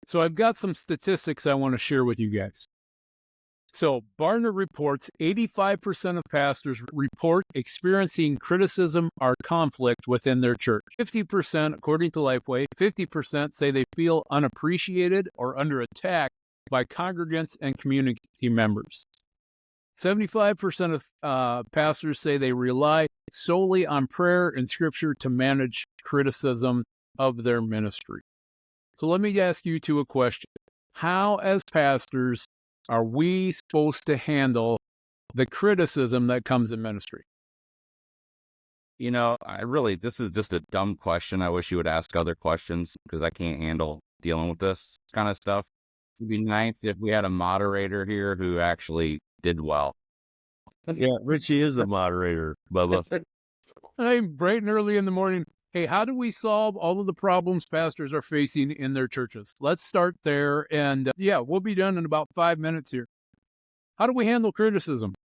So I've got some statistics I want to share with you guys. So Barna reports 85% of pastors report experiencing criticism or conflict within their church. 50%, according to Lifeway, 50% say they feel unappreciated or under attack by congregants and community members. 75% of pastors say they rely solely on prayer and scripture to manage criticism of their ministry. So let me ask you two a question. How, as pastors, are we supposed to handle the criticism that comes in ministry? This is just a dumb question. I wish you would ask other questions because I can't handle dealing with this kind of stuff. It'd be nice if we had a moderator here who actually did well. Yeah, Richie is the moderator, Bubba. I'm bright and early in the morning. Hey, how do we solve all of the problems pastors are facing in their churches? Let's start there. And we'll be done in about 5 minutes here. How do we handle criticism?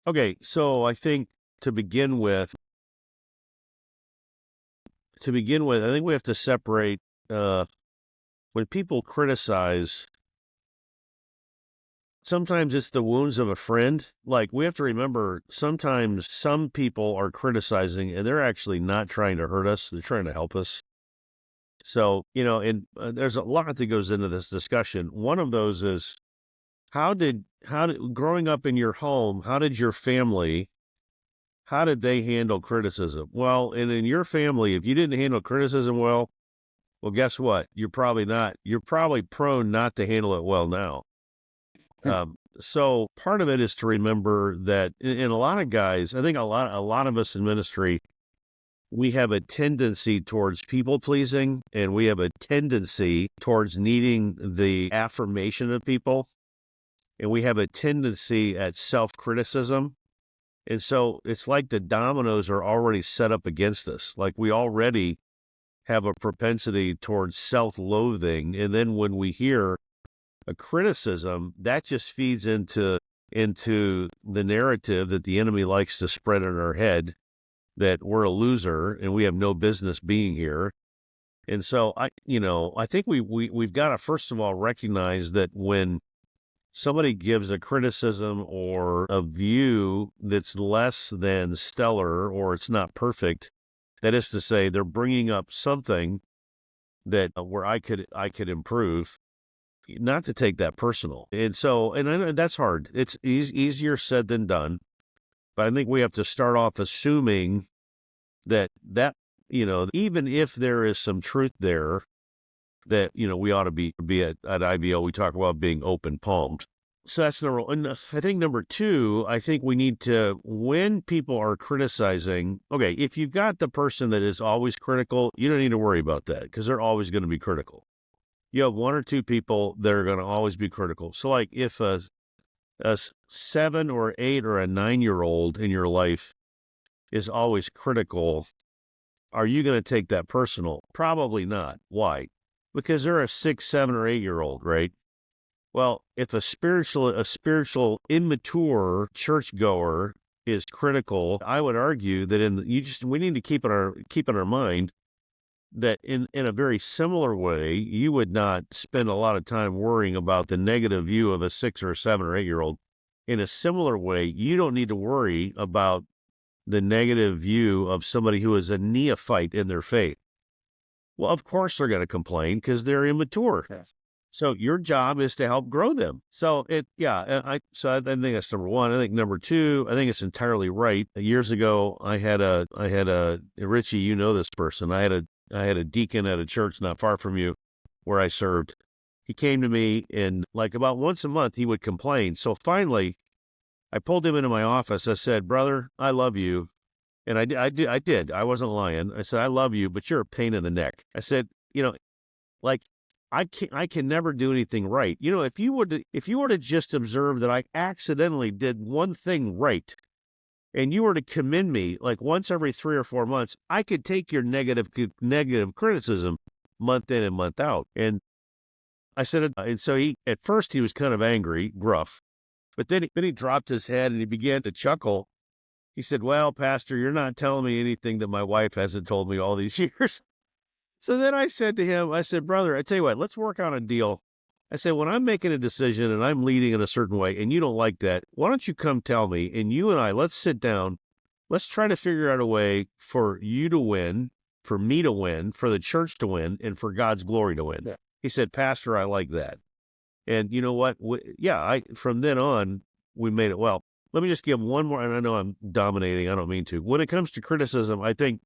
Okay, so I think to begin with, I think we have to separate when people criticize. Sometimes it's the wounds of a friend. Like, we have to remember, sometimes some people are criticizing and they're actually not trying to hurt us. They're trying to help us. So, and there's a lot that goes into this discussion. One of those is how did growing up in your home, how did they handle criticism? Well, and in your family, if you didn't handle criticism well, guess what? You're probably prone not to handle it well now. So part of it is to remember that in a lot of guys, I think a lot of us in ministry, we have a tendency towards people pleasing, and we have a tendency towards needing the affirmation of people, and we have a tendency at self-criticism. And so it's like the dominoes are already set up against us. Like, we already have a propensity towards self-loathing, and then when we hear a criticism, that just feeds into the narrative that the enemy likes to spread in our head, that we're a loser and we have no business being here. And so I think we've got to first of all recognize that when somebody gives a criticism or a view that's less than stellar, or it's not perfect, that is to say, they're bringing up something that where I could improve, not to take that personal. And so, and I know that's hard. It's easier said than done. But I think we have to start off assuming that even if there is some truth there, that, we ought to be at IBO, we talk about being open palmed. So that's number one. And I think number two, I think we need to, when people are criticizing, okay, if you've got the person that is always critical, you don't need to worry about that because they're always going to be critical. You have one or two people that are going to always be critical. So like if a 7 or 8 or a 9-year-old in your life is always critical, are you going to take that personal? Probably not. Why? Because they're a 6, 7, or 8-year-old, right? Well, if a spiritual immature churchgoer is critical, I would argue that we need to keep in our mind that in a very similar way, you would not spend a lot of time worrying about the negative view of a 6 or 7 or 8-year-old. In a similar way, you don't need to worry about the negative view of somebody who is a neophyte in their faith. Well, of course they're going to complain because they're immature. Yes. So your job is to help grow them. So I think that's number one. I think number two, I think it's entirely right. Years ago, I had a Richie, you know this person. I had a deacon at a church not far from you where I served. He came to me, and like about once a month he would complain. So finally I pulled him into my office. I said, "Brother, I love you." And I did. I wasn't lying. I said, "I love you, but you're a pain in the neck." I said, like, I can never do anything right. If you were to just observe that I accidentally did one thing right, and you were to commend me like once every 3 or 4 months, I could take your negative criticism month in and month out. And I said, and so at first he was kind of angry, gruff, but then he dropped his head and he began to chuckle. He said, "Well, Pastor, you're not telling me anything that my wife hasn't told me all these years." So then I said to him, I said, brother, I tell you what, let's work on a deal. I said, when I'm making a decision and I'm leading in a certain way and you don't like that, why don't you come tell me, and you and I, let's sit down. Let's try to figure out a way for you to win, for me to win, for the church to win, and for God's glory to win. Yeah. He said, Pastor, I like that. And you know what? From then on, we made it. Well, let me just give one more, and I know I'm dominating. I don't mean to. When it comes to criticism, I think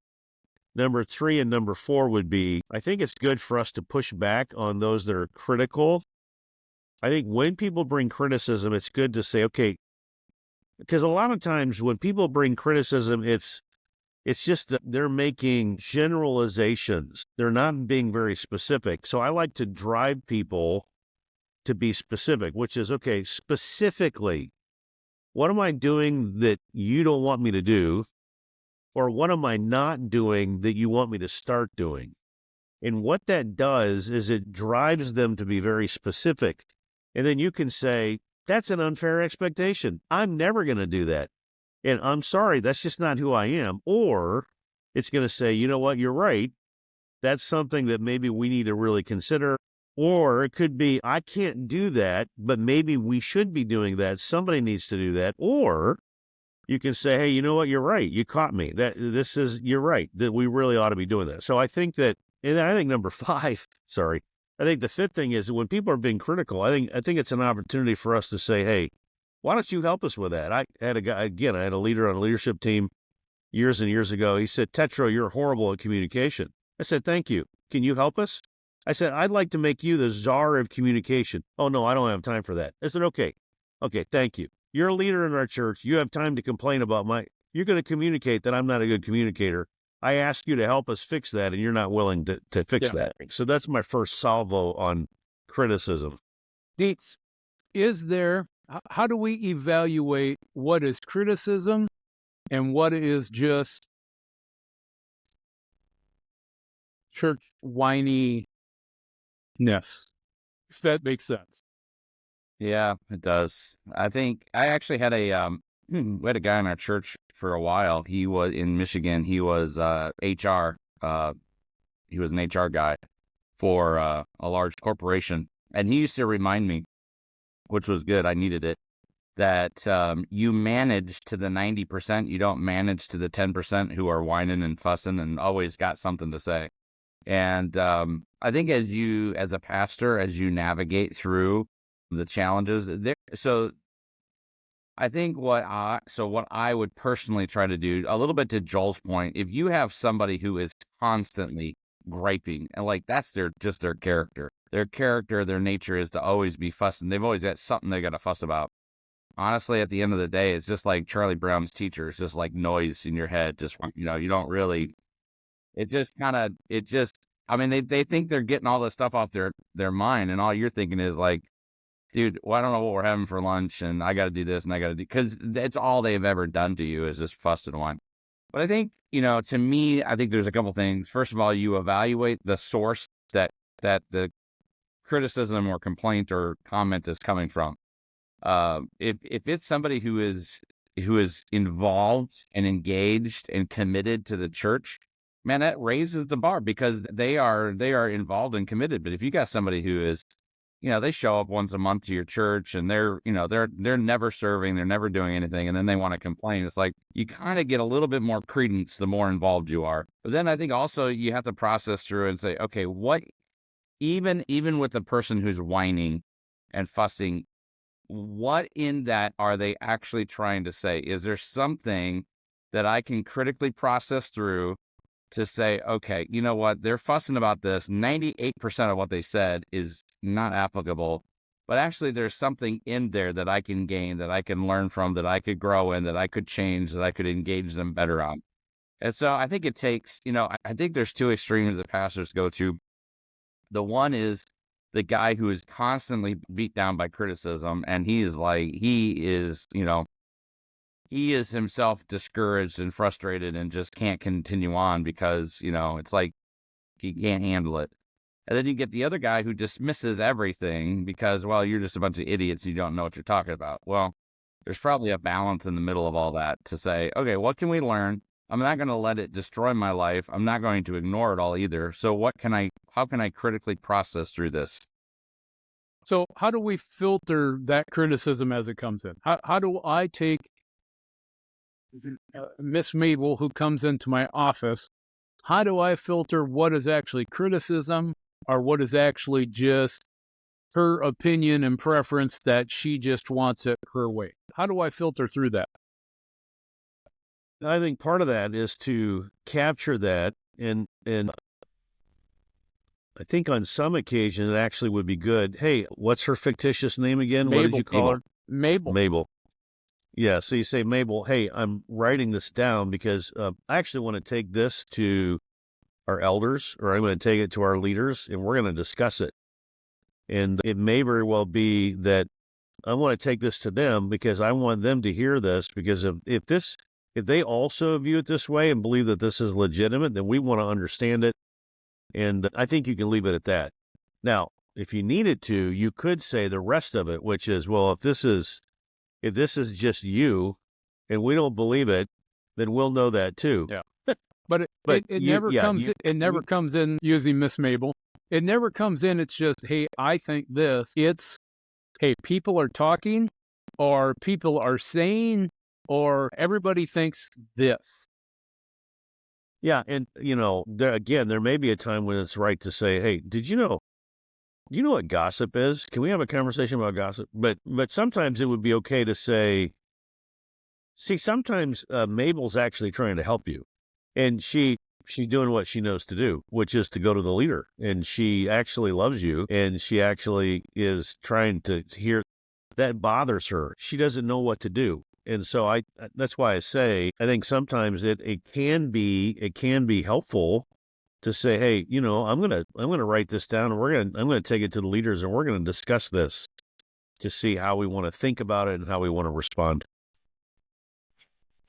number 3 and number 4 would be, I think it's good for us to push back on those that are critical. I think when people bring criticism, it's good to say, okay, because a lot of times when people bring criticism, it's just that they're making generalizations. They're not being very specific. So I like to drive people to be specific, which is, okay, specifically, what am I doing that you don't want me to do? Or what am I not doing that you want me to start doing? And what that does is it drives them to be very specific. And then you can say, that's an unfair expectation. I'm never going to do that. And I'm sorry, that's just not who I am. Or it's going to say, you know what, you're right. That's something that maybe we need to really consider. Or it could be, I can't do that, but maybe we should be doing that. Somebody needs to do that. Or you can say, hey, you know what, you're right. You caught me. You're right, that we really ought to be doing that. So I think that, and I think number 5, I think the 5th thing is when people are being critical, I think it's an opportunity for us to say, hey, why don't you help us with that? I had a leader on a leadership team years and years ago. He said, Tetro, you're horrible at communication. I said, thank you. Can you help us? I said, I'd like to make you the czar of communication. Oh, no, I don't have time for that. I said, okay, thank you. You're a leader in our church. You have time to complain about you're going to communicate that I'm not a good communicator. I ask you to help us fix that, and you're not willing to fix that. So that's my first salvo on criticism. Dietz, how do we evaluate what is criticism and what is just church whininess, if that makes sense? Yeah, it does. I think I actually had we had a guy in our church for a while. He was in Michigan. He was HR. He was an HR guy for a large corporation. And he used to remind me, which was good, I needed it, that you manage to the 90%. You don't manage to the 10% who are whining and fussing and always got something to say. And I think as a pastor, as you navigate through the challenges there, so I think what I would personally try to do, a little bit to Joel's point, if you have somebody who is constantly griping, and like that's their character, their nature is to always be fussing. They've always got something they got to fuss about. Honestly, at the end of the day, it's just like Charlie Brown's teacher. It's just like noise in your head. Just, you don't really, I mean, they think they're getting all this stuff off their mind, and all you're thinking is like, dude, well, I don't know what we're having for lunch, and I got to do this, and I got to do, because it's all they've ever done to you is just fuss and whine. But I think, to me, I think there's a couple things. First of all, you evaluate the source that the criticism or complaint or comment is coming from. If it's somebody who is involved and engaged and committed to the church, man, that raises the bar because they are involved and committed. But if you got somebody who is, they show up once a month to your church and they're never serving, they're never doing anything, and then they want to complain, it's like you kind of get a little bit more credence the more involved you are. But then I think also you have to process through and say, okay, what, even with the person who's whining and fussing, what in that are they actually trying to say? Is there something that I can critically process through to say, okay, you know what, they're fussing about this. 98% of what they said is not applicable, but actually there's something in there that I can gain, that I can learn from, that I could grow in, that I could change, that I could engage them better on. And so I think it takes, I think there's 2 extremes that pastors go to. The one is the guy who is constantly beat down by criticism, and he is himself discouraged and frustrated and just can't continue on because, it's like he can't handle it. And then you get the other guy who dismisses everything because, well, you're just a bunch of idiots. You don't know what you're talking about. Well, there's probably a balance in the middle of all that to say, okay, what can we learn? I'm not going to let it destroy my life. I'm not going to ignore it all either. So how can I critically process through this? So how do we filter that criticism as it comes in? How do I take Miss Mabel, who comes into my office, how do I filter what is actually criticism or what is actually just her opinion and preference that she just wants it her way? How do I filter through that? I think part of that is to capture that, and I think on some occasions it actually would be good. Hey, what's her fictitious name again? What did Mabel. you call her? Mabel. Mabel. Yeah, so you say, Mabel, hey, I'm writing this down because I actually want to take this to our elders, or I'm going to take it to our leaders, and we're going to discuss it. And it may very well be that I want to take this to them because I want them to hear this, because if they also view it this way and believe that this is legitimate, then we want to understand it. And I think you can leave it at that. Now, if you needed to, you could say the rest of it, which is, well, if this is just you and we don't believe it, then we'll know that too. Yeah. But But it you- never yeah, comes you- it never you- comes in using Miss Mabel. It never comes in, it's just, hey, I think this. It's, hey, people are talking, or people are saying, or everybody thinks this. Yeah, and there may be a time when it's right to say, "Hey, do you know what gossip is? Can we have a conversation about gossip?" But sometimes it would be okay to say, "See, sometimes Mabel's actually trying to help you, and she's doing what she knows to do, which is to go to the leader, and she actually loves you, and she actually is trying to hear that bothers her. She doesn't know what to do." And so that's why I say, I think sometimes it can be helpful to say, hey, I'm going to write this down, and I'm going to take it to the leaders, and we're going to discuss this to see how we want to think about it and how we want to respond.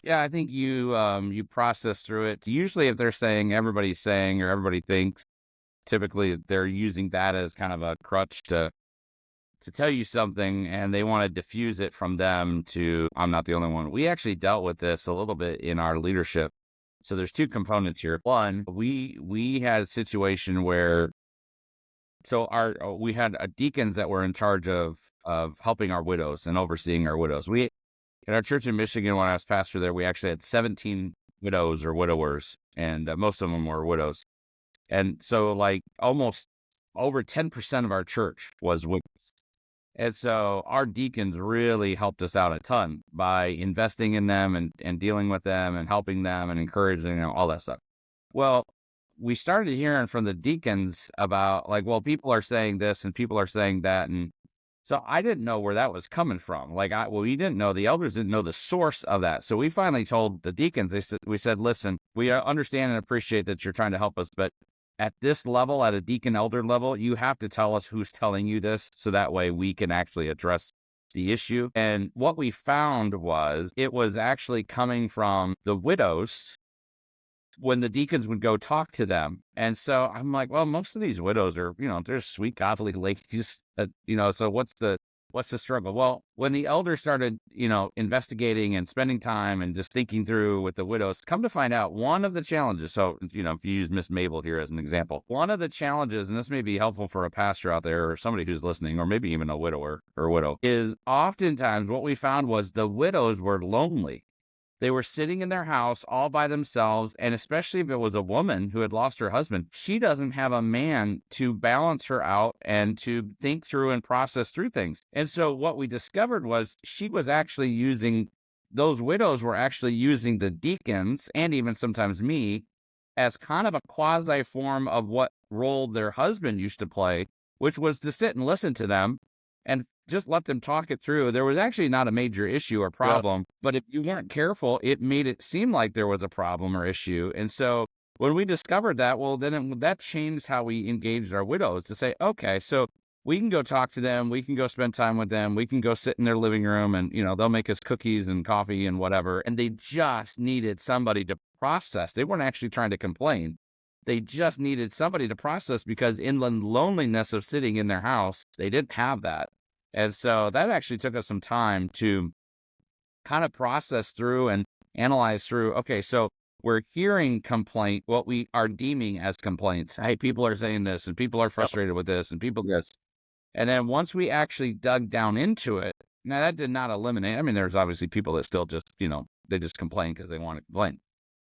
Yeah, I think you process through it. Usually if they're saying everybody's saying or everybody thinks, typically they're using that as kind of a crutch to tell you something, and they want to diffuse it from them to, I'm not the only one. We actually dealt with this a little bit in our leadership. So there's two components here. One, we had a situation where, we had deacons that were in charge of helping our widows and overseeing our widows. In our church in Michigan, when I was pastor there, we actually had 17 widows or widowers, and most of them were widows. And so almost over 10% of our church was widows. And so our deacons really helped us out a ton by investing in them and dealing with them and helping them and encouraging them, all that stuff. Well, we started hearing from the deacons about people are saying this and people are saying that. And so I didn't know where that was coming from. We didn't know, the elders didn't know the source of that. So we finally told the deacons, we said, listen, we understand and appreciate that you're trying to help us, but at this level, at a deacon elder level, you have to tell us who's telling you this, so that way we can actually address the issue. And what we found was it was actually coming from the widows when the deacons would go talk to them. And so I'm like, well, most of these widows are, they're sweet, godly ladies, so what's the struggle? Well, when the elders started, investigating and spending time and just thinking through with the widows, come to find out one of the challenges. So, if you use Miss Mabel here as an example, one of the challenges, and this may be helpful for a pastor out there or somebody who's listening, or maybe even a widower or widow, is oftentimes what we found was the widows were lonely. They were sitting in their house all by themselves, and especially if it was a woman who had lost her husband, she doesn't have a man to balance her out and to think through and process through things. And so what we discovered was those widows were actually using the deacons, and even sometimes me, as kind of a quasi form of what role their husband used to play, which was to sit and listen to them and just let them talk it through. There was actually not a major issue or problem, but if you weren't careful, it made it seem like there was a problem or issue. And so when we discovered that, well, then that changed how we engaged our widows to say, okay, so we can go talk to them. We can go spend time with them. We can go sit in their living room and, they'll make us cookies and coffee and whatever. And they just needed somebody to process. They weren't actually trying to complain. They just needed somebody to process, because in the loneliness of sitting in their house, they didn't have that. And so that actually took us some time to kind of process through and analyze through, okay, so we're hearing complaint, what we are deeming as complaints. Hey, people are saying this, and people are frustrated with this, and people this. And then once we actually dug down into it, now that did not eliminate. I mean, there's obviously people that still just, they just complain because they want to complain.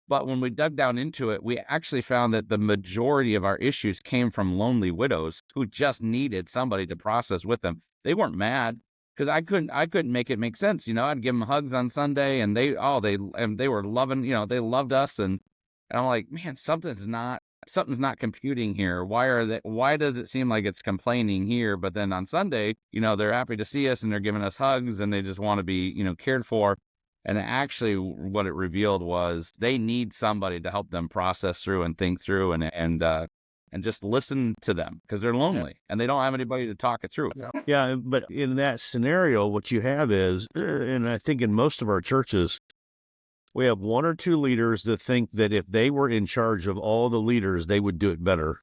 But when we dug down into it, we actually found that the majority of our issues came from lonely widows who just needed somebody to process with them. They weren't mad because I couldn't make it make sense. I'd give them hugs on Sunday, and they were loving. They loved us, and I'm like, man, something's not computing here. Why does it seem like it's complaining here, but then on Sunday, they're happy to see us and they're giving us hugs and they just want to be, cared for. And actually what it revealed was they need somebody to help them process through and think through and just listen to them because they're lonely and they don't have anybody to talk it through. Yeah, but in that scenario, what you have is, and I think in most of our churches, we have one or two leaders that think that if they were in charge of all the leaders, they would do it better.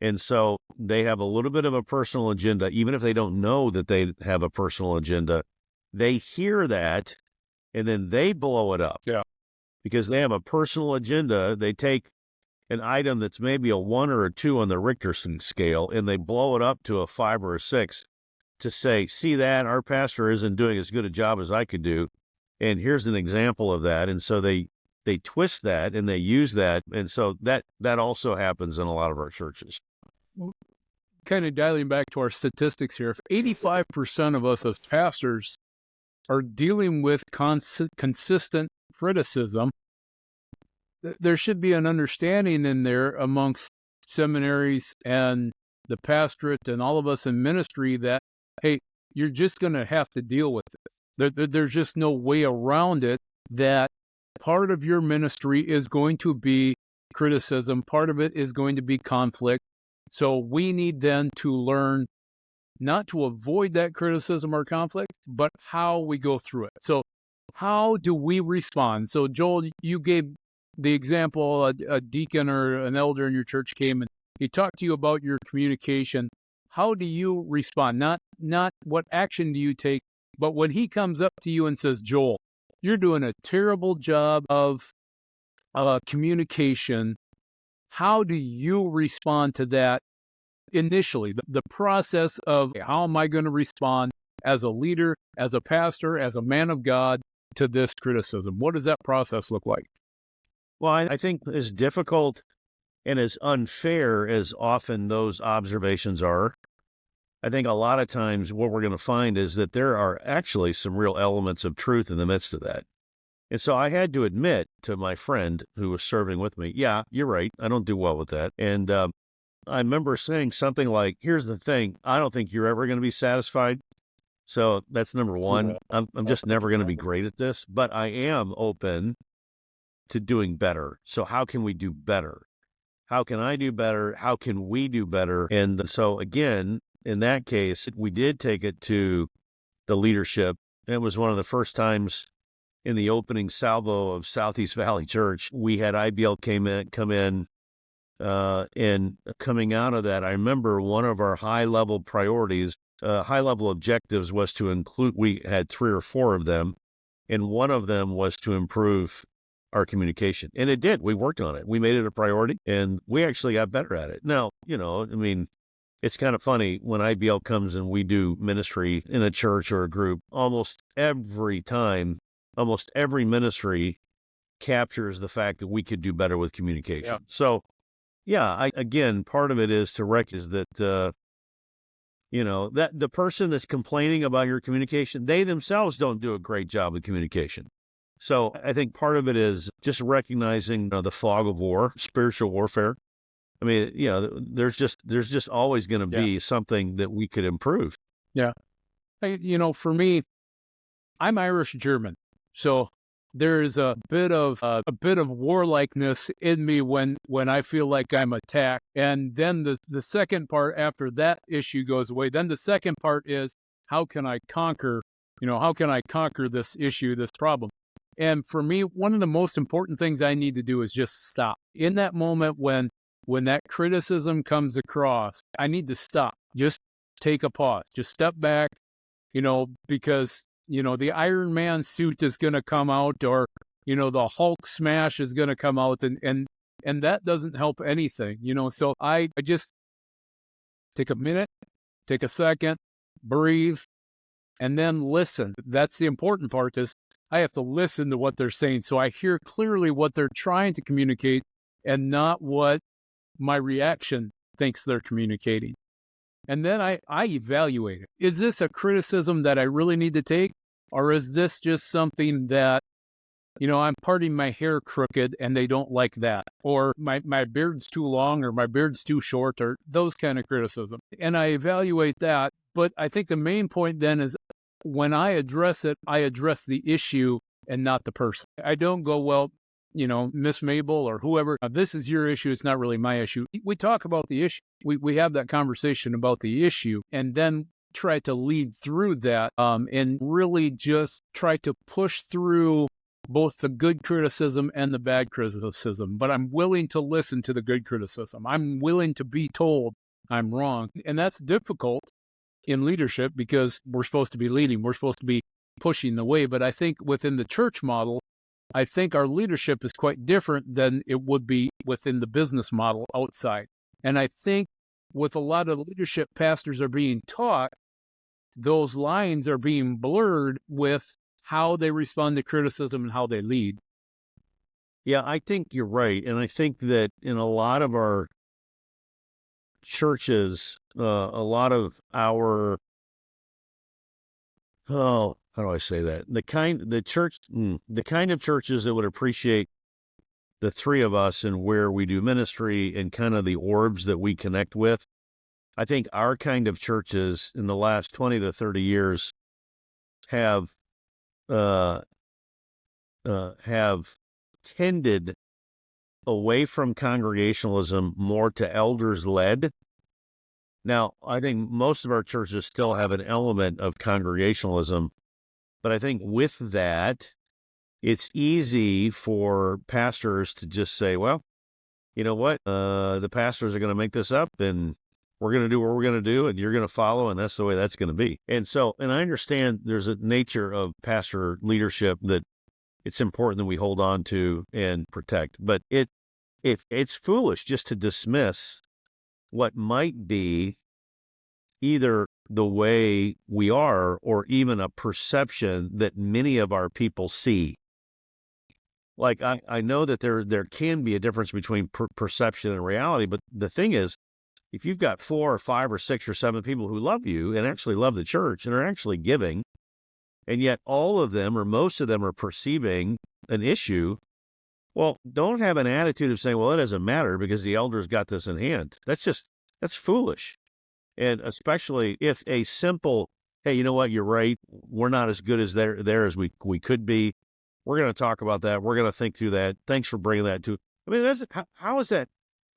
And so they have a little bit of a personal agenda, even if they don't know that they have a personal agenda. They hear that, and then they blow it up. Yeah. Because they have a personal agenda. They take an item that's maybe a 1 or a 2 on the Richter scale, and they blow it up to a 5 or a 6 to say, see that? Our pastor isn't doing as good a job as I could do. And here's an example of that. And so they twist that and they use that. And so that also happens in a lot of our churches. Kind of dialing back to our statistics here, if 85% of us as pastors are dealing with consistent criticism, there should be an understanding in there amongst seminaries and the pastorate and all of us in ministry that, hey, you're just going to have to deal with this. There's just no way around it, that part of your ministry is going to be criticism. Part of it is going to be conflict. So we need then to learn not to avoid that criticism or conflict, but how we go through it. So how do we respond? So Joel, you gave the example, a deacon or an elder in your church came and he talked to you about your communication. How do you respond? Not what action do you take, but when he comes up to you and says, Joel, you're doing a terrible job of communication. How do you respond to that initially? The process of how am I going to respond as a leader, as a pastor, as a man of God to this criticism? What does that process look like? Well, I think as difficult and as unfair as often those observations are, I think a lot of times what we're going to find is that there are actually some real elements of truth in the midst of that. And so I had to admit to my friend who was serving with me, yeah, you're right. I don't do well with that. And I remember saying something like, here's the thing. I don't think you're ever going to be satisfied. So that's number one. I'm just never going to be great at this, but I am open to doing better. So how can we do better? How can I do better? How can we do better? And so again, in that case, we did take it to the leadership. It was one of the first times in the opening salvo of Southeast Valley Church, we had IBL come in, and coming out of that, I remember one of our high-level priorities, high-level objectives was to include, we had 3 or 4 of them, and one of them was to improve our communication. And it did. We worked on it. We made it a priority, and we actually got better at it. Now, it's kind of funny when IBL comes and we do ministry in a church or a group, almost every ministry captures the fact that we could do better with communication. Yeah. So, again, part of it is to recognize that, that the person that's complaining about your communication, they themselves don't do a great job with communication. So I think part of it is just recognizing the fog of war, spiritual warfare. I mean, there's just always going to be something that we could improve. Yeah. For me, I'm Irish German. So there's a bit of warlikeness in me when I feel like I'm attacked. And then the second part after that issue goes away, then the second part is how can I conquer this issue, this problem? And for me, one of the most important things I need to do is just stop. In that moment when that criticism comes across, I need to stop. Just take a pause. Just step back, because the Iron Man suit is going to come out, or the Hulk smash is going to come out, and that doesn't help anything, So I just take a minute, take a second, breathe, and then listen. That's the important part, is I have to listen to what they're saying so I hear clearly what they're trying to communicate and not what my reaction thinks they're communicating. And then I evaluate it. Is this a criticism that I really need to take? Or is this just something that, I'm parting my hair crooked and they don't like that? Or my beard's too long, or my beard's too short, or those kind of criticism. And I evaluate that. But I think the main point then is, when I address it, I address the issue and not the person. I don't go, well, Miss Mabel or whoever, this is your issue. It's not really my issue. We talk about the issue. We have that conversation about the issue, and then try to lead through that, and really just try to push through both the good criticism and the bad criticism. But I'm willing to listen to the good criticism. I'm willing to be told I'm wrong. And that's difficult in leadership, because we're supposed to be leading. We're supposed to be pushing the way. But I think within the church model, I think our leadership is quite different than it would be within the business model outside. And I think with a lot of leadership pastors are being taught, those lines are being blurred with how they respond to criticism and how they lead. Yeah, I think you're right. And I think that in a lot of our churches, a lot of our, how do I say that? The kind of churches that would appreciate the three of us and where we do ministry and kind of the orbs that we connect with. I think our kind of churches in the last 20 to 30 years have tended away from congregationalism more to elders led. Now, I think most of our churches still have an element of congregationalism, but I think with that, it's easy for pastors to just say, well, you know what, the pastors are going to make this up, and we're going to do what we're going to do, and you're going to follow, and that's the way that's going to be. And I understand there's a nature of pastor leadership that it's important that we hold on to and protect. But it's foolish just to dismiss what might be either the way we are or even a perception that many of our people see. Like, I know that there can be a difference between perception and reality, but the thing is, if you've got 4 or 5 or 6 or 7 people who love you and actually love the church and are actually giving, and yet all of them or most of them are perceiving an issue, well, don't have an attitude of saying, well, it doesn't matter because the elders got this in hand. That's foolish. And especially if a simple, hey, you know what, you're right, we're not as good as there as we could be. We're going to talk about that. We're going to think through that. Thanks for bringing that to. I mean, how is that?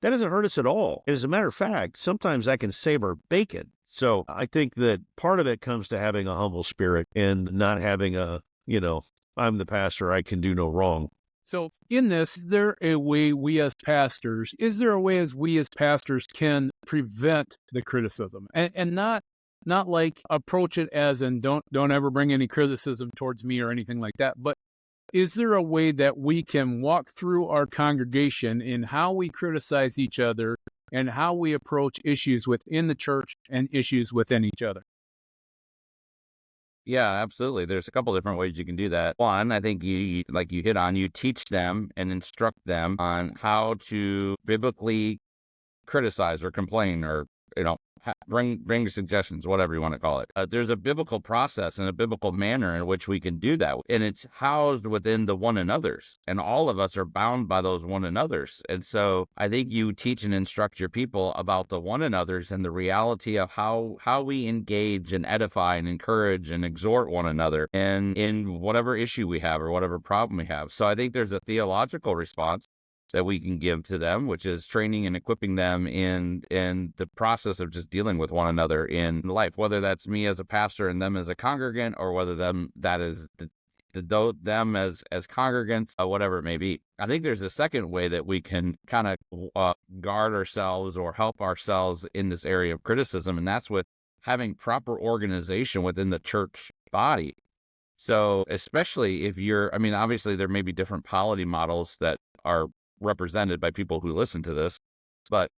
That doesn't hurt us at all. And as a matter of fact, sometimes that can save our bacon. So I think that part of it comes to having a humble spirit and not having I'm the pastor, I can do no wrong. So in this, is there a way we as pastors can prevent the criticism and not like approach it as in don't ever bring any criticism towards me or anything like that, but is there a way that we can walk through our congregation in how we criticize each other and how we approach issues within the church and issues within each other? Yeah, absolutely. There's a couple different ways you can do that. One, I think you hit on, you teach them and instruct them on how to biblically criticize or complain or, bring suggestions, whatever you want to call it. There's a biblical process and a biblical manner in which we can do that. And it's housed within the one another's. And all of us are bound by those one another's. And so I think you teach and instruct your people about the one another's and the reality of how we engage and edify and encourage and exhort one another and in whatever issue we have or whatever problem we have. So I think there's a theological response that we can give to them, which is training and equipping them in the process of just dealing with one another in life, whether that's me as a pastor and them as a congregant, or whether them as congregants, whatever it may be. I think there's a second way that we can kind of guard ourselves or help ourselves in this area of criticism, and that's with having proper organization within the church body. So especially if you're, I mean, obviously there may be different polity models that are represented by people who listen to this, but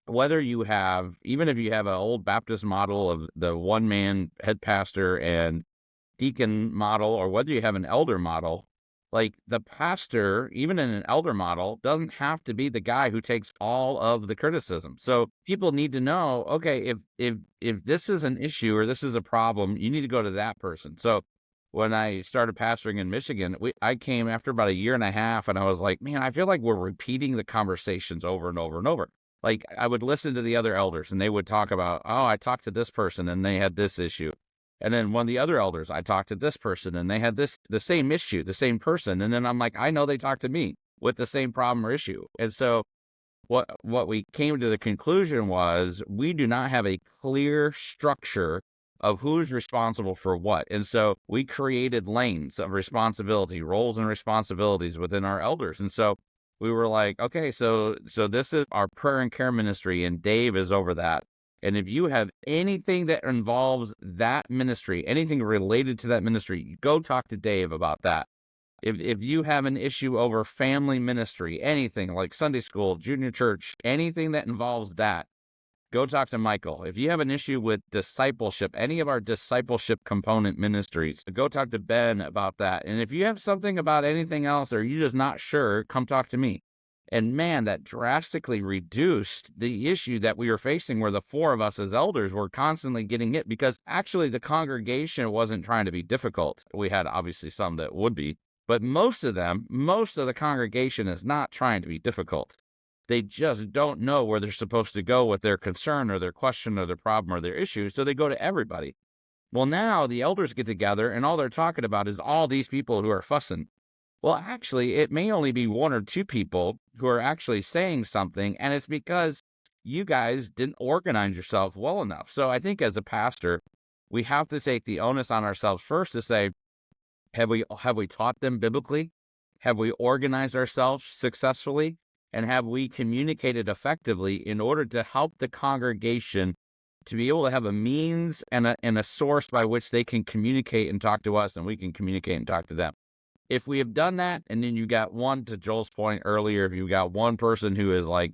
whether you have, even if you have an old Baptist model of the one man head pastor and deacon model, or whether you have an elder model, like the pastor, even in an elder model, doesn't have to be the guy who takes all of the criticism. So people need to know, okay, if this is an issue or this is a problem, you need to go to that person. So when I started pastoring in Michigan, I came after about a year and a half, and I was like, man, I feel like we're repeating the conversations over and over and over. Like I would listen to the other elders, and they would talk about, oh, I talked to this person and they had this issue. And then one of the other elders, I talked to this person and they had the same issue, the same person. And then I'm like, I know they talked to me with the same problem or issue. And so what we came to the conclusion was we do not have a clear structure of who's responsible for what. And so we created lanes of responsibility, roles and responsibilities within our elders. And so we were like, okay, so this is our prayer and care ministry, and Dave is over that. And if you have anything that involves that ministry, anything related to that ministry, go talk to Dave about that. If you have an issue over family ministry, anything like Sunday school, junior church, anything that involves that, go talk to Michael. If you have an issue with discipleship, any of our discipleship component ministries, go talk to Ben about that. And if you have something about anything else or you're just not sure, come talk to me. And man, that drastically reduced the issue that we were facing, where the four of us as elders were constantly getting hit, because actually the congregation wasn't trying to be difficult. We had obviously some that would be, but most of the congregation is not trying to be difficult. They just don't know where they're supposed to go with their concern or their question or their problem or their issue, so they go to everybody. Well, now the elders get together and all they're talking about is all these people who are fussing. Well, actually, it may only be one or two people who are actually saying something, and it's because you guys didn't organize yourself well enough. So I think as a pastor, we have to take the onus on ourselves first to say, have we taught them biblically? Have we organized ourselves successfully? And have we communicated effectively in order to help the congregation to be able to have a means and a source by which they can communicate and talk to us, and we can communicate and talk to them? If we have done that, and then you got one, to Joel's point earlier, if you got one person who is like,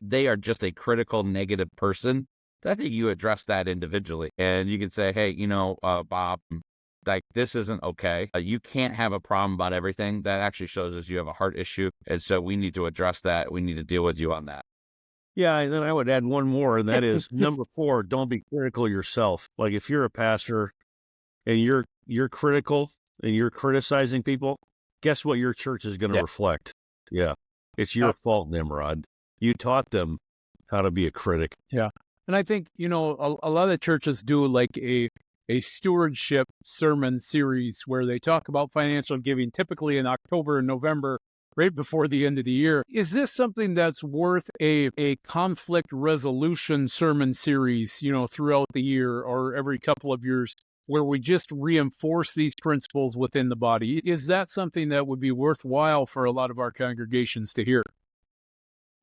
they are just a critical negative person, I think you address that individually. And you can say, hey, Bob, like, this isn't okay. You can't have a problem about everything. That actually shows us you have a heart issue. And so we need to address that. We need to deal with you on that. Yeah, and then I would add one more, and that is number 4, don't be critical yourself. Like if you're a pastor and you're critical and you're criticizing people, guess what your church is going to reflect? Yeah. It's your fault, Nimrod. You taught them how to be a critic. Yeah. And I think, a lot of churches do like a stewardship sermon series where they talk about financial giving, typically in October and November, right before the end of the year. Is this something that's worth a conflict resolution sermon series, throughout the year or every couple of years, where we just reinforce these principles within the body? Is that something that would be worthwhile for a lot of our congregations to hear?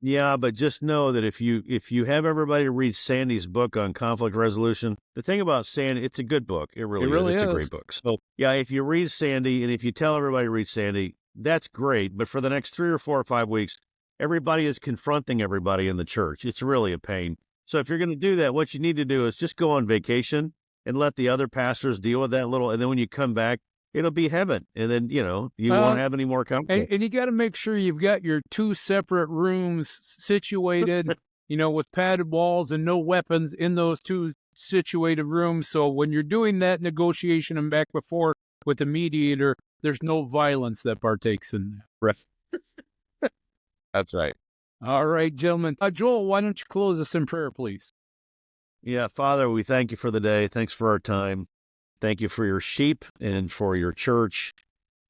Yeah, but just know that if you have everybody read Sandy's book on conflict resolution, the thing about Sandy, it's a good book. It really is. It's a great book. So yeah, if you read Sandy and if you tell everybody to read Sandy, that's great. But for the next 3 or 4 or 5 weeks, everybody is confronting everybody in the church. It's really a pain. So if you're going to do that, what you need to do is just go on vacation and let the other pastors deal with that little. And then when you come back, it'll be heaven. And then, you won't have any more conflict. And you got to make sure you've got your 2 separate rooms situated, with padded walls and no weapons in those 2 situated rooms. So when you're doing that negotiation and back before with the mediator, there's no violence that partakes in that. Right. That's right. All right, gentlemen. Joel, why don't you close us in prayer, please? Yeah, Father, we thank you for the day. Thanks for our time. Thank you for your sheep and for your church.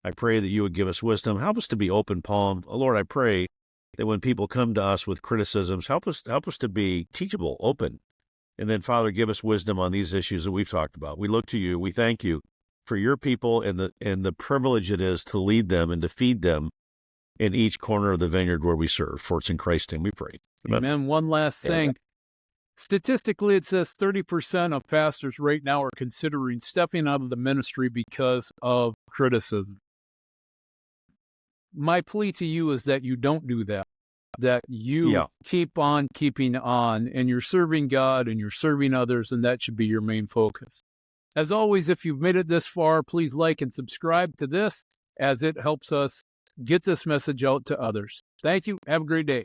I pray that you would give us wisdom. Help us to be open-palmed. Oh, Lord, I pray that when people come to us with criticisms, help us to be teachable, open. And then, Father, give us wisdom on these issues that we've talked about. We look to you. We thank you for your people and the privilege it is to lead them and to feed them in each corner of the vineyard where we serve. For it's in Christ's name we pray. Amen. One last thing. Statistically, it says 30% of pastors right now are considering stepping out of the ministry because of criticism. My plea to you is that you don't do that, that you keep on keeping on, and you're serving God and you're serving others, and that should be your main focus. As always, if you've made it this far, please like and subscribe to this, as it helps us get this message out to others. Thank you. Have a great day.